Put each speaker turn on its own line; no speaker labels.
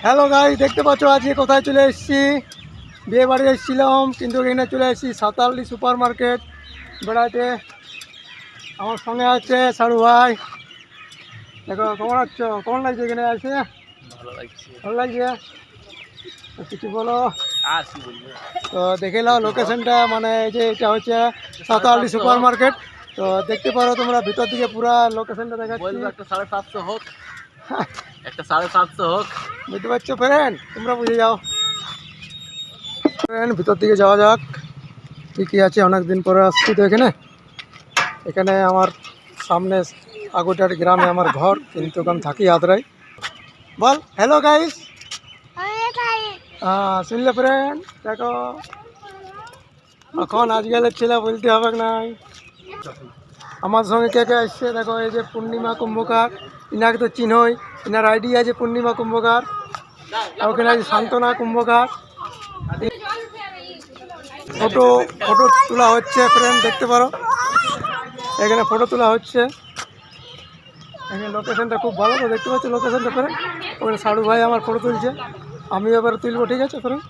Hello guys, দেখতে পাচ্ছ আজকে কোথায় চলে এসেছি। বিয়ে বাড়ি এসেছিলাম, কিন্তু এখানে চলে এসেছি সাতাল্লি সুপার মার্কেট বেড়াতে। আমার সঙ্গে আছে সারু ভাই। দেখো কেমন আছো, কেমন লাগছে এখানে আছে? ভালো লাগছে। তো কিছু বলো। তো দেখে নাও লোকেশনটা, মানে এই যে এটা হচ্ছে সাতাল্লি সুপার মার্কেট। তো দেখতে পারো তোমরা ভিতর দিকে পুরা লোকেশনটা দেখাচ্ছি।
একটা 750 হোক, একটা 750 হোক।
বুঝতে পারছো ফ্রেন্ড, তোমরা বুঝে যাও ফ্রেন্ড। ভিতর দিকে যাওয়া যাক, কী কী আছে। অনেকদিন পরে আসছি তো এখানে। এখানে আমার সামনে আগুটার গ্রামে আমার ঘর, কিন্তু আমি থাকি আদ্রাই। বল হ্যালো গাইস। হ্যাঁ শুনলে ফ্রেন্ড, দেখো এখন আজকালের ছেলে বলতে হবে নাই। আমার সঙ্গে কে কে আসছে দেখো, এই যে পূর্ণিমা কুম্ভকার, ইনাকে তো চিনই। ইনার আইডি আছে পূর্ণিমা কুম্ভকার। আর ওখানে আছে শান্তনা কুম্ভকার। ফটো ফটো তোলা হচ্ছে ফ্রেন্ড, দেখতে পারো এখানে ফটো তোলা হচ্ছে। এখানে লোকেশনটা খুব ভালো, তো দেখতে পাচ্ছি লোকেশনটা ফ্রেন্ড। ওখানে সারু ভাই আমার ফটো তুলছে, আমিও এবার তুলবো, ঠিক আছে ফ্রেন্ড।